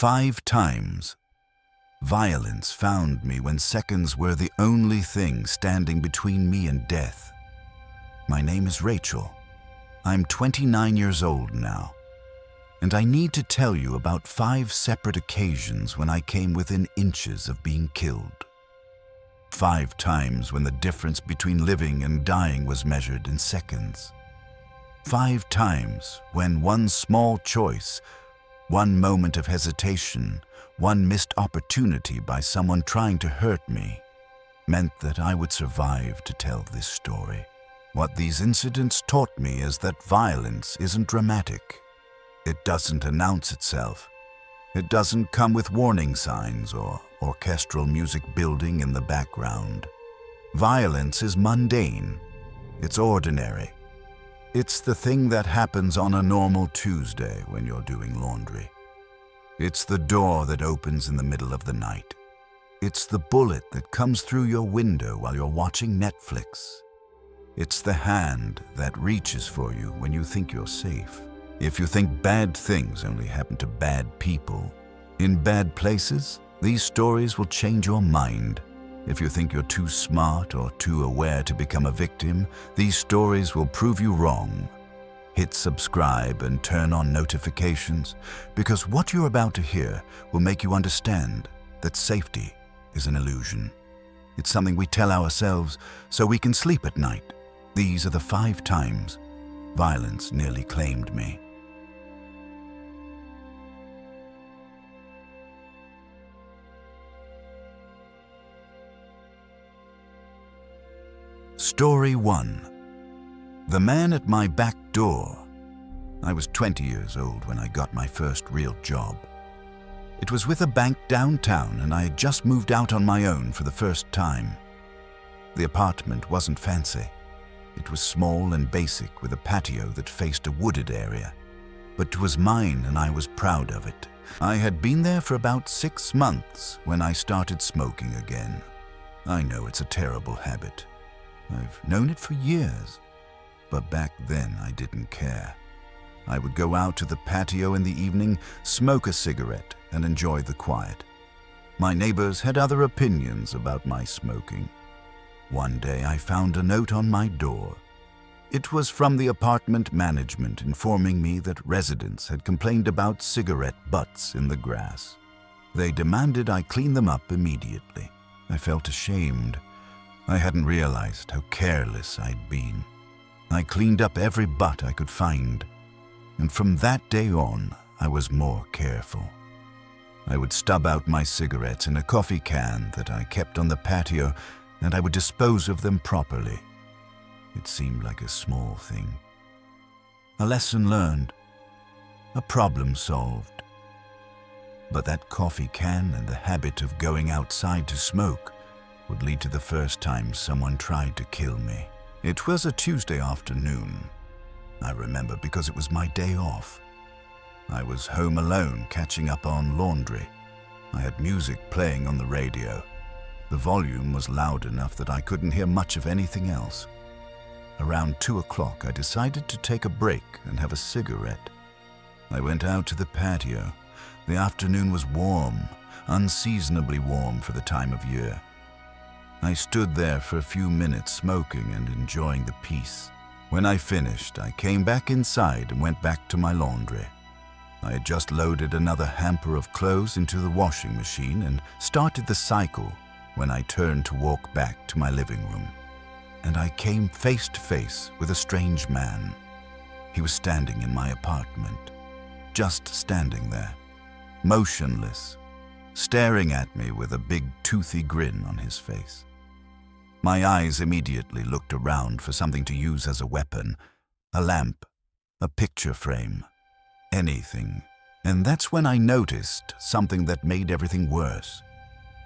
5 times. Violence found me when seconds were the only thing standing between me and death. My name is Rachel. I'm 29 years old now, and I need to tell you about 5 separate occasions when I came within inches of being killed. 5 times when the difference between living and dying was measured in seconds. 5 times when one small choice, one moment of hesitation, one missed opportunity by someone trying to hurt me, meant that I would survive to tell this story. What these incidents taught me is that violence isn't dramatic. It doesn't announce itself. It doesn't come with warning signs or orchestral music building in the background. Violence is mundane. It's ordinary. It's the thing that happens on a normal Tuesday when you're doing laundry. It's the door that opens in the middle of the night. It's the bullet that comes through your window while you're watching Netflix. It's the hand that reaches for you when you think you're safe. If you think bad things only happen to bad people, in bad places, these stories will change your mind. If you think you're too smart or too aware to become a victim, these stories will prove you wrong. Hit subscribe and turn on notifications, because what you're about to hear will make you understand that safety is an illusion. It's something we tell ourselves so we can sleep at night. These are the 5 times violence nearly claimed me. Story 1. The man at my back door. I was 20 years old when I got my first real job. It was with a bank downtown, and I had just moved out on my own for the first time. The apartment wasn't fancy. It was small and basic, with a patio that faced a wooded area. But it was mine, and I was proud of it. I had been there for about 6 months when I started smoking again. I know it's a terrible habit. I've known it for years. But back then I didn't care. I would go out to the patio in the evening, smoke a cigarette, and enjoy the quiet. My neighbors had other opinions about my smoking. One day I found a note on my door. It was from the apartment management informing me that residents had complained about cigarette butts in the grass. They demanded I clean them up immediately. I felt ashamed. I hadn't realized how careless I'd been. I cleaned up every butt I could find, and from that day on, I was more careful. I would stub out my cigarettes in a coffee can that I kept on the patio, and I would dispose of them properly. It seemed like a small thing. A lesson learned, a problem solved. But that coffee can and the habit of going outside to smoke would lead to the first time someone tried to kill me. It was a Tuesday afternoon. I remember because it was my day off. I was home alone catching up on laundry. I had music playing on the radio. The volume was loud enough that I couldn't hear much of anything else. Around 2 o'clock, I decided to take a break and have a cigarette. I went out to the patio. The afternoon was warm, unseasonably warm for the time of year. I stood there for a few minutes smoking and enjoying the peace. When I finished, I came back inside and went back to my laundry. I had just loaded another hamper of clothes into the washing machine and started the cycle when I turned to walk back to my living room. And I came face to face with a strange man. He was standing in my apartment, just standing there, motionless, staring at me with a big toothy grin on his face. My eyes immediately looked around for something to use as a weapon, a lamp, a picture frame, anything. And that's when I noticed something that made everything worse.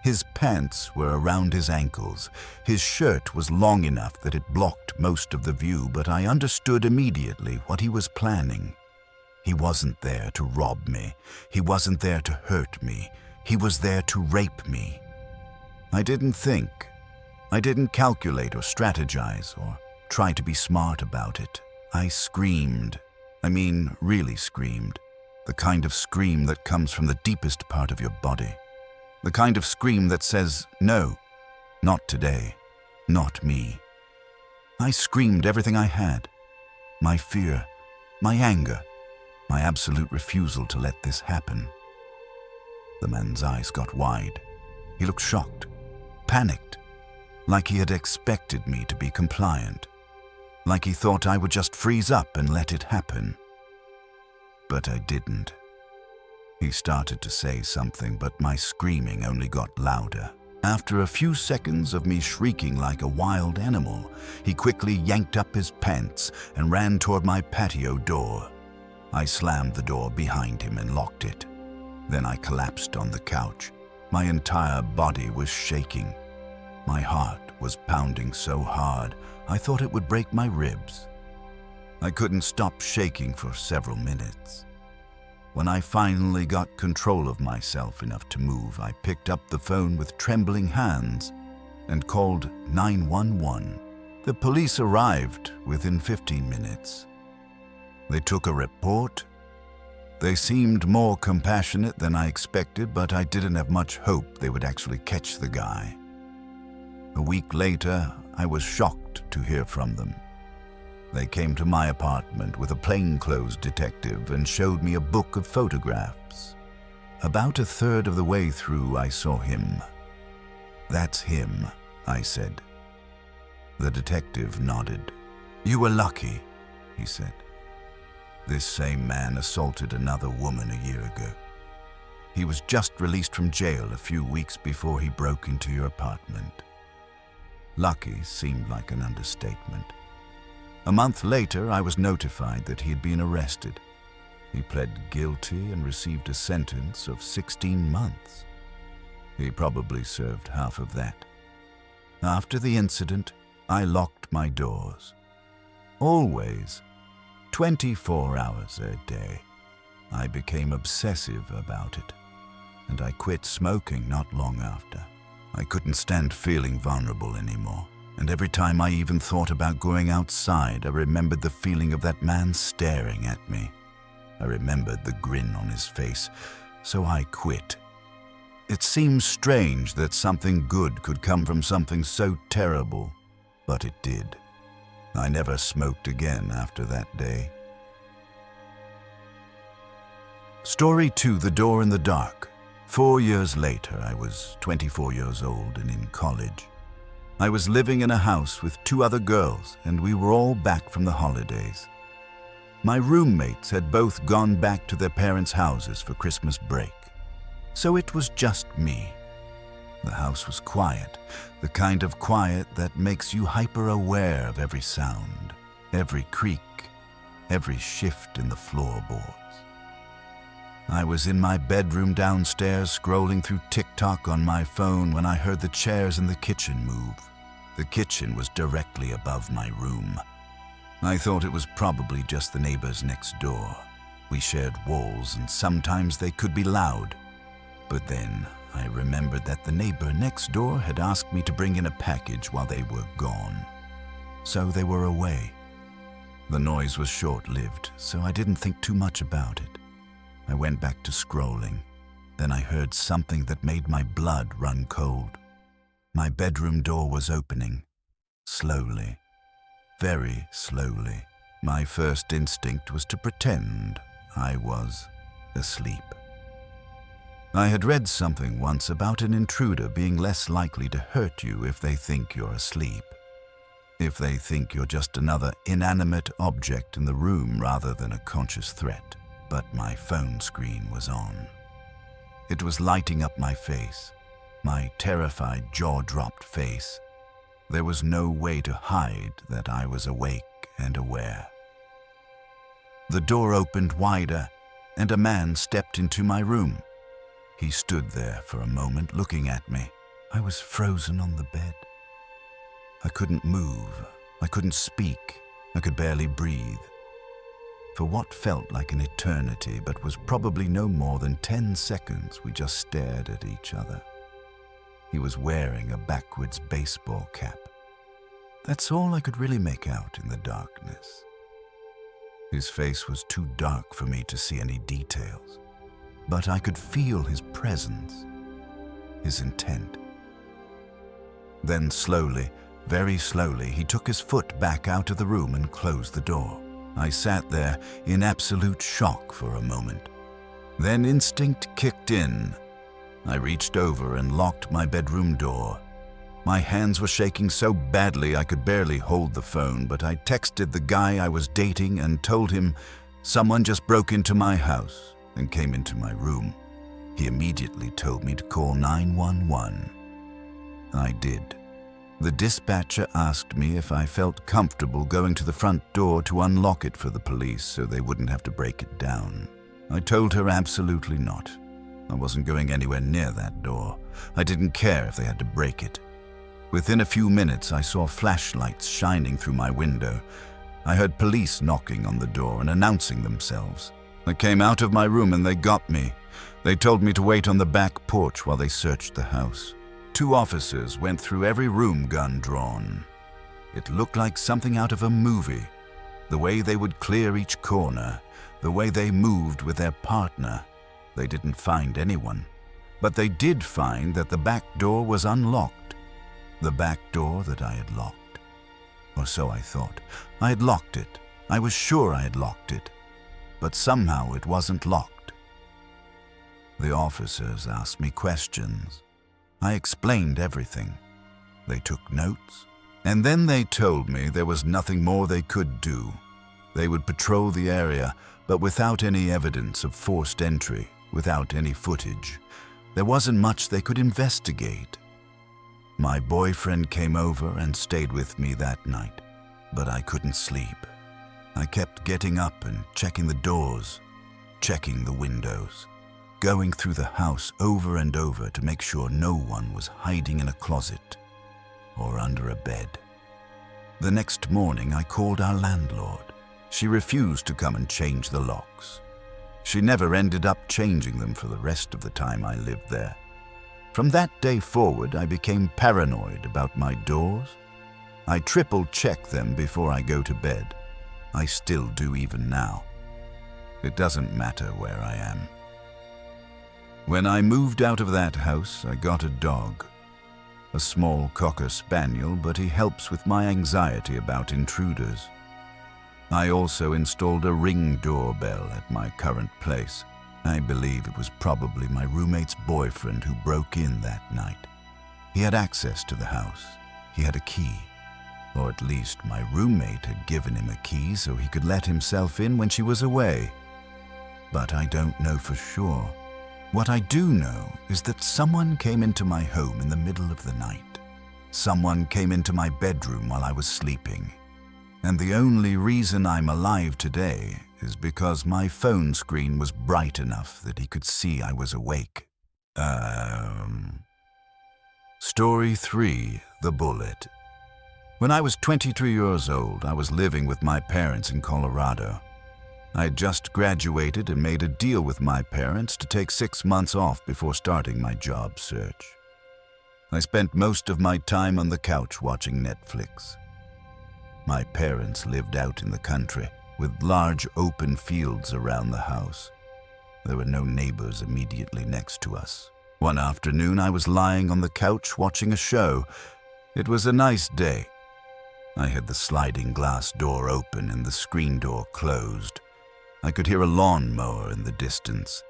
His pants were around his ankles. His shirt was long enough that it blocked most of the view, but I understood immediately what he was planning. He wasn't there to rob me. He wasn't there to hurt me. He was there to rape me. I didn't think. I didn't calculate or strategize or try to be smart about it. I screamed. I mean, really screamed. The kind of scream that comes from the deepest part of your body. The kind of scream that says, no, not today, not me. I screamed everything I had. My fear, my anger, my absolute refusal to let this happen. The man's eyes got wide. He looked shocked, panicked, like he had expected me to be compliant, like he thought I would just freeze up and let it happen. But I didn't. He started to say something, but my screaming only got louder. After a few seconds of me shrieking like a wild animal, he quickly yanked up his pants and ran toward my patio door. I slammed the door behind him and locked it. Then I collapsed on the couch. My entire body was shaking. My heart was pounding so hard, I thought it would break my ribs. I couldn't stop shaking for several minutes. When I finally got control of myself enough to move, I picked up the phone with trembling hands and called 911. The police arrived within 15 minutes. They took a report. They seemed more compassionate than I expected, but I didn't have much hope they would actually catch the guy. A week later, I was shocked to hear from them. They came to my apartment with a plainclothes detective and showed me a book of photographs. About a third of the way through, I saw him. "That's him," I said. The detective nodded. "You were lucky," he said. "This same man assaulted another woman a year ago. He was just released from jail a few weeks before he broke into your apartment." Lucky seemed like an understatement. A month later, I was notified that he had been arrested. He pled guilty and received a sentence of 16 months. He probably served half of that. After the incident, I locked my doors. Always, 24 hours a day. I became obsessive about it, and I quit smoking not long after. I couldn't stand feeling vulnerable anymore. And every time I even thought about going outside, I remembered the feeling of that man staring at me. I remembered the grin on his face, so I quit. It seems strange that something good could come from something so terrible, but it did. I never smoked again after that day. Story 2, The Door in the Dark. 4 years later, I was 24 years old and in college. I was living in a house with 2 other girls, and we were all back from the holidays. My roommates had both gone back to their parents' houses for Christmas break, so it was just me. The house was quiet, the kind of quiet that makes you hyper-aware of every sound, every creak, every shift in the floorboards. I was in my bedroom downstairs scrolling through TikTok on my phone when I heard the chairs in the kitchen move. The kitchen was directly above my room. I thought it was probably just the neighbors next door. We shared walls and sometimes they could be loud. But then I remembered that the neighbor next door had asked me to bring in a package while they were gone. So they were away. The noise was short-lived, so I didn't think too much about it. I went back to scrolling. Then I heard something that made my blood run cold. My bedroom door was opening. Slowly. Very slowly. My first instinct was to pretend I was asleep. I had read something once about an intruder being less likely to hurt you if they think you're asleep. If they think you're just another inanimate object in the room rather than a conscious threat. But my phone screen was on. It was lighting up my face, my terrified, jaw-dropped face. There was no way to hide that I was awake and aware. The door opened wider, and a man stepped into my room. He stood there for a moment looking at me. I was frozen on the bed. I couldn't move. I couldn't speak. I could barely breathe. For what felt like an eternity, but was probably no more than 10 seconds, we just stared at each other. He was wearing a backwards baseball cap. That's all I could really make out in the darkness. His face was too dark for me to see any details, but I could feel his presence, his intent. Then slowly, very slowly, he took his foot back out of the room and closed the door. I sat there in absolute shock for a moment. Then instinct kicked in. I reached over and locked my bedroom door. My hands were shaking so badly I could barely hold the phone, but I texted the guy I was dating and told him someone just broke into my house and came into my room. He immediately told me to call 911. I did. The dispatcher asked me if I felt comfortable going to the front door to unlock it for the police so they wouldn't have to break it down. I told her absolutely not. I wasn't going anywhere near that door. I didn't care if they had to break it. Within a few minutes, I saw flashlights shining through my window. I heard police knocking on the door and announcing themselves. I came out of my room and they got me. They told me to wait on the back porch while they searched the house. 2 officers went through every room, gun drawn. It looked like something out of a movie. The way they would clear each corner, the way they moved with their partner. They didn't find anyone, but they did find that the back door was unlocked. The back door that I had locked. Or so I thought. I had locked it. I was sure I had locked it. But somehow it wasn't locked. The officers asked me questions. I explained everything. They took notes. And then they told me there was nothing more they could do. They would patrol the area, but without any evidence of forced entry, without any footage. There wasn't much they could investigate. My boyfriend came over and stayed with me that night, but I couldn't sleep. I kept getting up and checking the doors, checking the windows, going through the house over and over to make sure no one was hiding in a closet or under a bed. The next morning, I called our landlord. She refused to come and change the locks. She never ended up changing them for the rest of the time I lived there. From that day forward, I became paranoid about my doors. I triple-check them before I go to bed. I still do even now. It doesn't matter where I am. When I moved out of that house, I got a dog. A small cocker spaniel, but he helps with my anxiety about intruders. I also installed a Ring doorbell at my current place. I believe it was probably my roommate's boyfriend who broke in that night. He had access to the house. He had a key. Or at least my roommate had given him a key so he could let himself in when she was away. But I don't know for sure. What I do know is that someone came into my home in the middle of the night. Someone came into my bedroom while I was sleeping. And the only reason I'm alive today is because my phone screen was bright enough that he could see I was awake. Story 3, The Bullet. When I was 23 years old, I was living with my parents in Colorado. I had just graduated and made a deal with my parents to take 6 months off before starting my job search. I spent most of my time on the couch watching Netflix. My parents lived out in the country, with large open fields around the house. There were no neighbors immediately next to us. One afternoon, I was lying on the couch watching a show. It was a nice day. I had the sliding glass door open and the screen door closed. I could hear a lawnmower in the distance.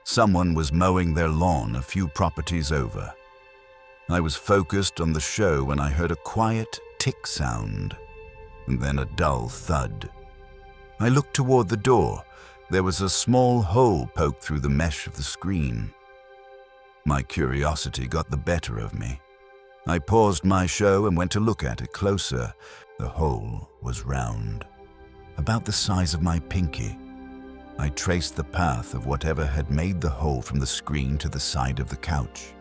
Someone was mowing their lawn a few properties over. I was focused on the show when I heard a quiet tick sound, and then a dull thud. I looked toward the door. There was a small hole poked through the mesh of the screen. My curiosity got the better of me. I paused my show and went to look at it closer. The hole was round, about the size of my pinky. I traced the path of whatever had made the hole from the screen to the side of the couch.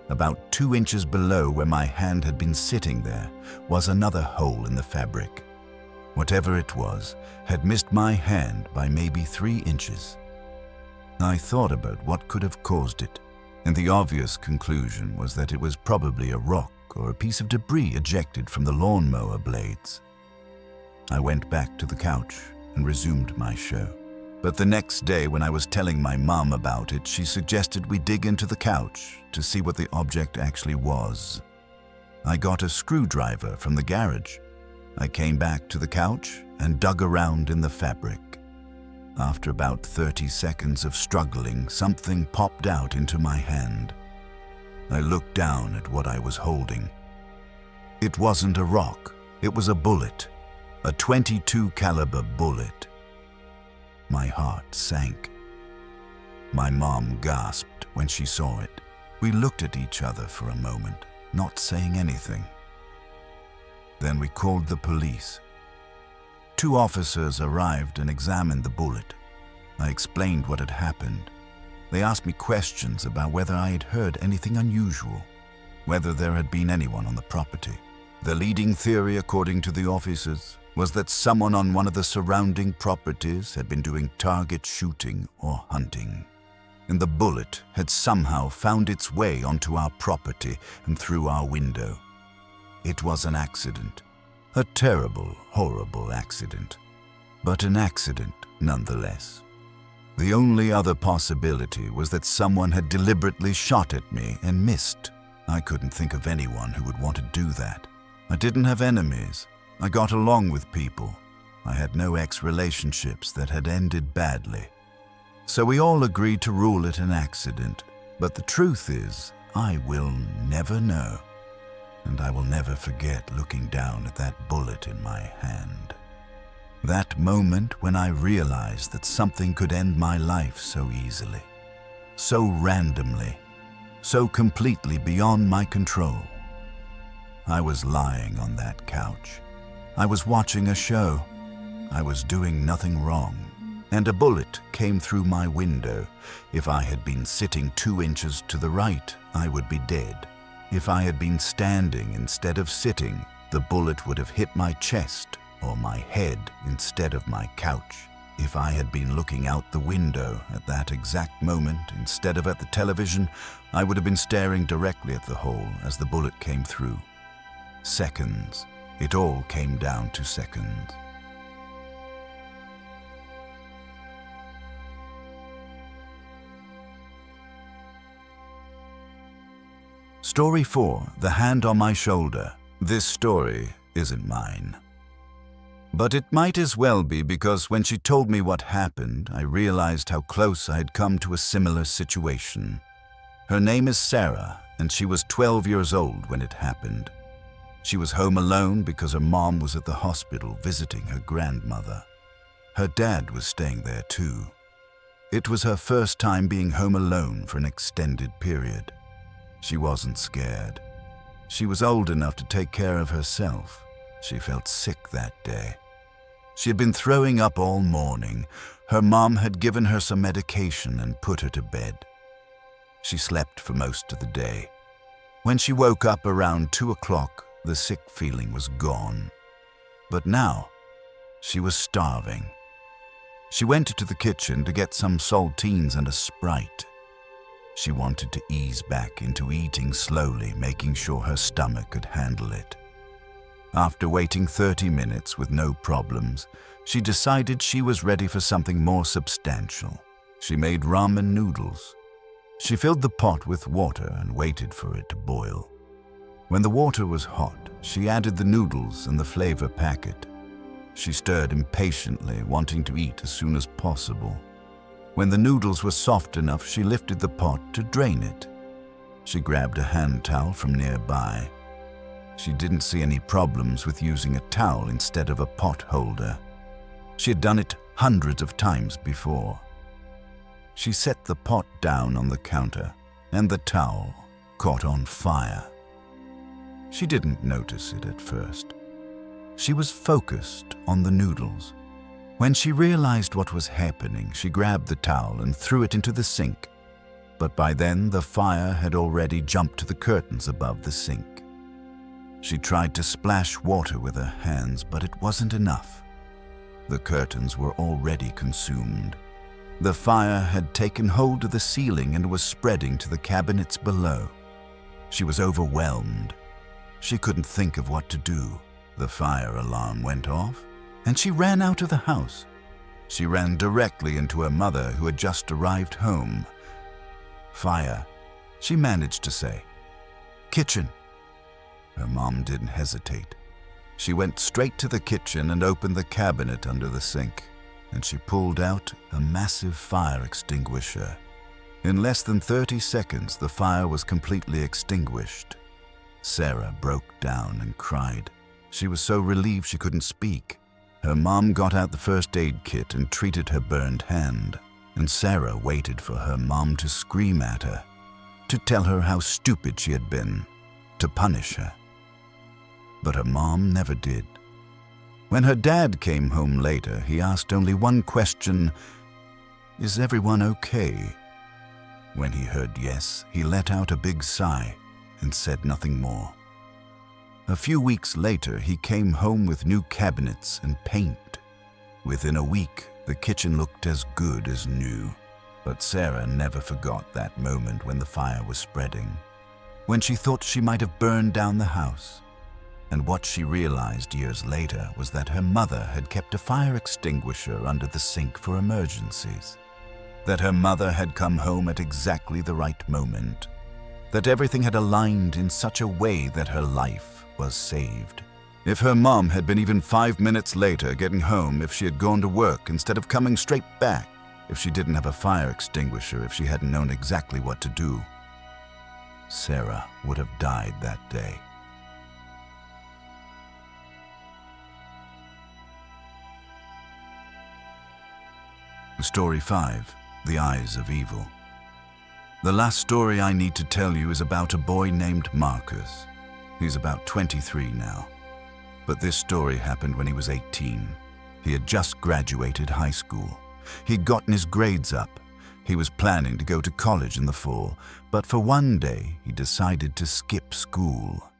About 2 inches below where my hand had been sitting there was another hole in the fabric. Whatever it was had missed my hand by maybe 3 inches. I thought about what could have caused it, and the obvious conclusion was that it was probably a rock or a piece of debris ejected from the lawnmower blades. I went back to the couch and resumed my show. But the next day, when I was telling my mom about it, she suggested we dig into the couch to see what the object actually was. I got a screwdriver from the garage. I came back to the couch and dug around in the fabric. After about 30 seconds of struggling, something popped out into my hand. I looked down at what I was holding. It wasn't a rock, it was a bullet, a .22 caliber bullet. My heart sank. My mom gasped when she saw it. We looked at each other for a moment, not saying anything. Then we called the police. 2 officers arrived and examined the bullet. I explained what had happened. They asked me questions about whether I had heard anything unusual, whether there had been anyone on the property. The leading theory, according to the officers, was that someone on one of the surrounding properties had been doing target shooting or hunting, and the bullet had somehow found its way onto our property and through our window. It was an accident. A terrible, horrible accident, but an accident nonetheless. The only other possibility was that someone had deliberately shot at me and missed. I couldn't think of anyone who would want to do that. I didn't have enemies. I got along with people. I had no ex-relationships that had ended badly. So we all agreed to rule it an accident. But the truth is, I will never know. And I will never forget looking down at that bullet in my hand. That moment when I realized that something could end my life so easily, so randomly, so completely beyond my control. I was lying on that couch. I was watching a show. I was doing nothing wrong. And a bullet came through my window. If I had been sitting 2 inches to the right, I would be dead. If I had been standing instead of sitting, the bullet would have hit my chest or my head instead of my couch. If I had been looking out the window at that exact moment instead of at the television, I would have been staring directly at the hole as the bullet came through. Seconds. It all came down to seconds. Story 4, The Hand on My Shoulder. This story isn't mine. But it might as well be, because when she told me what happened, I realized how close I had come to a similar situation. Her name is Sarah, and she was 12 years old when it happened. She was home alone because her mom was at the hospital visiting her grandmother. Her dad was staying there too. It was her first time being home alone for an extended period. She wasn't scared. She was old enough to take care of herself. She felt sick that day. She had been throwing up all morning. Her mom had given her some medication and put her to bed. She slept for most of the day. When she woke up around 2 o'clock, the sick feeling was gone. But now, she was starving. She went to the kitchen to get some saltines and a Sprite. She wanted to ease back into eating slowly, making sure her stomach could handle it. After waiting 30 minutes with no problems, she decided she was ready for something more substantial. She made ramen noodles. She filled the pot with water and waited for it to boil. When the water was hot, she added the noodles and the flavor packet. She stirred impatiently, wanting to eat as soon as possible. When the noodles were soft enough, she lifted the pot to drain it. She grabbed a hand towel from nearby. She didn't see any problems with using a towel instead of a pot holder. She had done it hundreds of times before. She set the pot down on the counter, and the towel caught on fire. She didn't notice it at first. She was focused on the noodles. When she realized what was happening, she grabbed the towel and threw it into the sink. But by then, the fire had already jumped to the curtains above the sink. She tried to splash water with her hands, but it wasn't enough. The curtains were already consumed. The fire had taken hold of the ceiling and was spreading to the cabinets below. She was overwhelmed. She couldn't think of what to do. The fire alarm went off, and she ran out of the house. She ran directly into her mother, who had just arrived home. "Fire," she managed to say. "Kitchen." Her mom didn't hesitate. She went straight to the kitchen and opened the cabinet under the sink, and she pulled out a massive fire extinguisher. In less than 30 seconds, the fire was completely extinguished. Sarah broke down and cried. She was so relieved she couldn't speak. Her mom got out the first aid kit and treated her burned hand, and Sarah waited for her mom to scream at her, to tell her how stupid she had been, to punish her. But her mom never did. When her dad came home later, he asked only one question: "Is everyone okay?" When he heard yes, he let out a big sigh and said nothing more. A few weeks later, he came home with new cabinets and paint. Within a week, the kitchen looked as good as new. But Sarah never forgot that moment when the fire was spreading, when she thought she might have burned down the house. And what she realized years later was that her mother had kept a fire extinguisher under the sink for emergencies. That her mother had come home at exactly the right moment. That everything had aligned in such a way that her life was saved. If her mom had been even 5 minutes later getting home, if she had gone to work instead of coming straight back, if she didn't have a fire extinguisher, if she hadn't known exactly what to do, Sarah would have died that day. Story 5. The Eyes of Evil. The last story I need to tell you is about a boy named Marcus. He's about 23 now. But this story happened when he was 18. He had just graduated high school. He'd gotten his grades up. He was planning to go to college in the fall, but for one day he decided to skip school.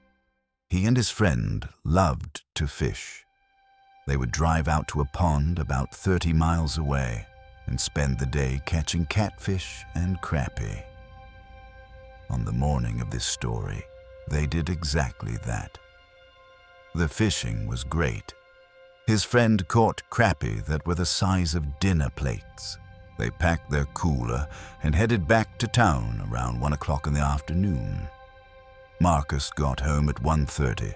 He and his friend loved to fish. They would drive out to a pond about 30 miles away and spend the day catching catfish and crappie. On the morning of this story, they did exactly that. The fishing was great. His friend caught crappie that were the size of dinner plates. They packed their cooler and headed back to town around 1 o'clock in the afternoon. Marcus got home at 1:30.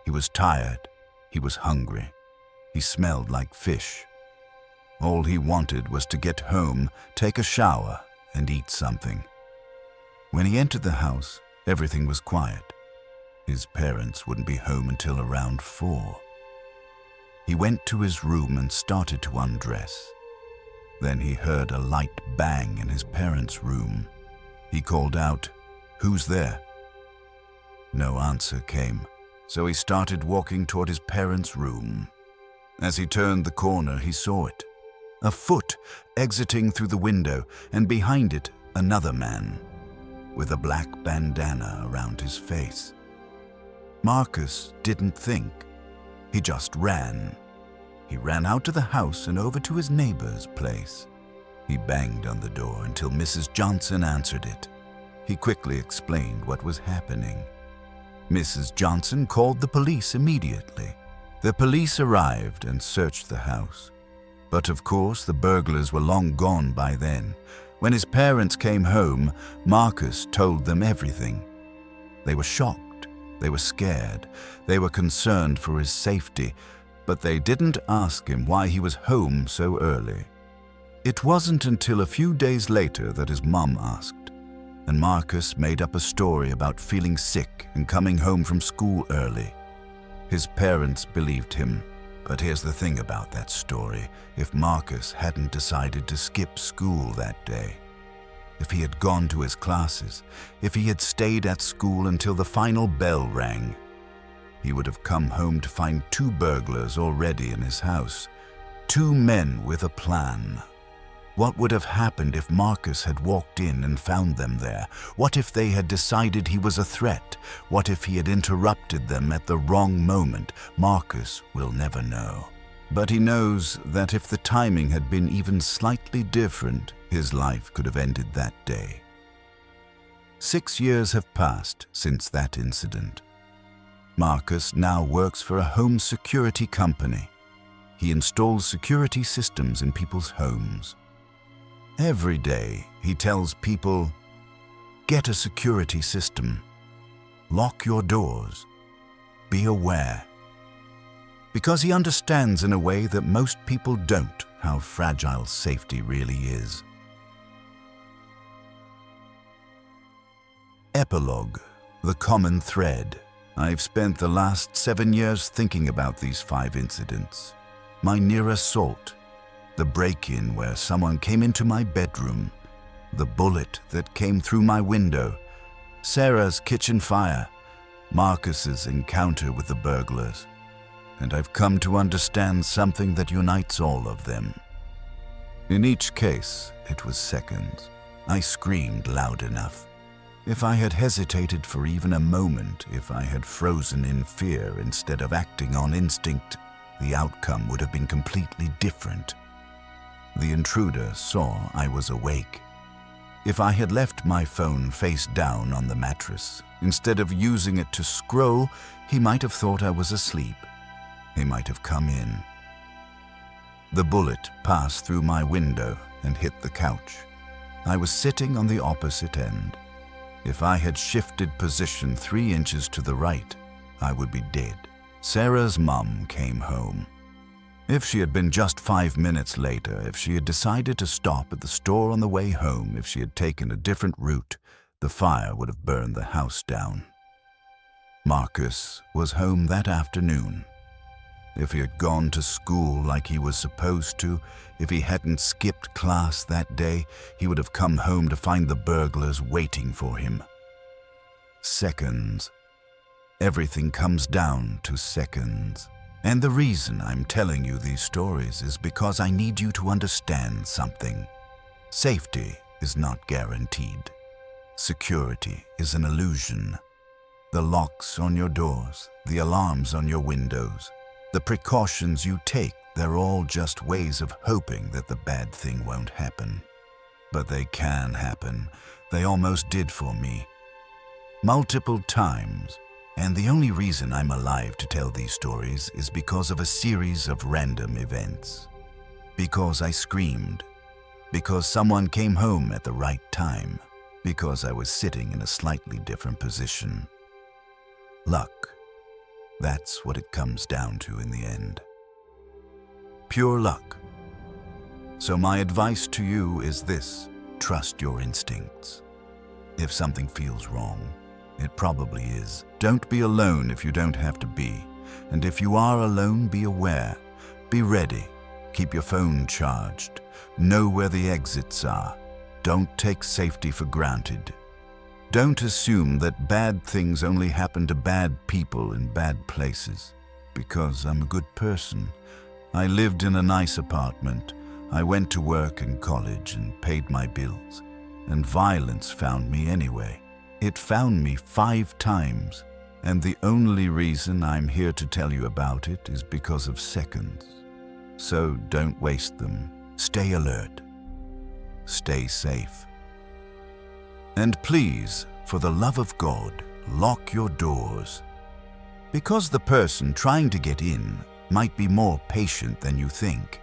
He was tired. He was hungry. He smelled like fish. All he wanted was to get home, take a shower, and eat something. When he entered the house, everything was quiet. His parents wouldn't be home until around 4. He went to his room and started to undress. Then he heard a light bang in his parents' room. He called out, "Who's there?" No answer came, so he started walking toward his parents' room. As he turned the corner, he saw it. A foot exiting through the window, and behind it, another man, with a black bandana around his face. Marcus didn't think. He just ran. He ran out of the house and over to his neighbor's place. He banged on the door until Mrs. Johnson answered it. He quickly explained what was happening. Mrs. Johnson called the police immediately. The police arrived and searched the house. But of course, the burglars were long gone by then. When his parents came home, Marcus told them everything. They were shocked. They were scared. They were concerned for his safety, but they didn't ask him why he was home so early. It wasn't until a few days later that his mom asked, and Marcus made up a story about feeling sick and coming home from school early. His parents believed him. But here's the thing about that story. If Marcus hadn't decided to skip school that day, if he had gone to his classes, if he had stayed at school until the final bell rang, he would have come home to find 2 burglars already in his house, 2 men with a plan. What would have happened if Marcus had walked in and found them there? What if they had decided he was a threat? What if he had interrupted them at the wrong moment? Marcus will never know. But he knows that if the timing had been even slightly different, his life could have ended that day. 6 years have passed since that incident. Marcus now works for a home security company. he installs security systems in people's homes. Every day, he tells people, get a security system, lock your doors, be aware. Because he understands in a way that most people don't how fragile safety really is. Epilogue, the common thread. I've spent the last 7 years thinking about these 5 incidents. My near assault, the break-in where someone came into my bedroom, the bullet that came through my window, Sarah's kitchen fire, Marcus's encounter with the burglars. And I've come to understand something that unites all of them. In each case, it was seconds. I screamed loud enough. If I had hesitated for even a moment, if I had frozen in fear instead of acting on instinct, the outcome would have been completely different. The intruder saw I was awake. If I had left my phone face down on the mattress, instead of using it to scroll, he might have thought I was asleep. He might have come in. The bullet passed through my window and hit the couch. I was sitting on the opposite end. If I had shifted position 3 inches to the right, I would be dead. Sarah's mum came home. If she had been just 5 minutes later, if she had decided to stop at the store on the way home, if she had taken a different route, the fire would have burned the house down. Marcus was home that afternoon. If he had gone to school like he was supposed to, if he hadn't skipped class that day, he would have come home to find the burglars waiting for him. Seconds. Everything comes down to seconds. And the reason I'm telling you these stories is because I need you to understand something. Safety is not guaranteed. Security is an illusion. The locks on your doors, the alarms on your windows, the precautions you take, they're all just ways of hoping that the bad thing won't happen. But they can happen. They almost did for me. Multiple times. And the only reason I'm alive to tell these stories is because of a series of random events. Because I screamed. Because someone came home at the right time. Because I was sitting in a slightly different position. Luck. That's what it comes down to in the end. Pure luck. So my advice to you is this: trust your instincts. If something feels wrong, it probably is. Don't be alone if you don't have to be. And if you are alone, be aware. Be ready. Keep your phone charged. Know where the exits are. Don't take safety for granted. Don't assume that bad things only happen to bad people in bad places. Because I'm a good person. I lived in a nice apartment. I went to work and college and paid my bills. And violence found me anyway. It found me 5 times. And the only reason I'm here to tell you about it is because of seconds. So don't waste them. Stay alert. Stay safe. And please, for the love of God, lock your doors. Because the person trying to get in might be more patient than you think,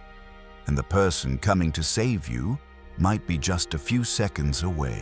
and the person coming to save you might be just a few seconds away.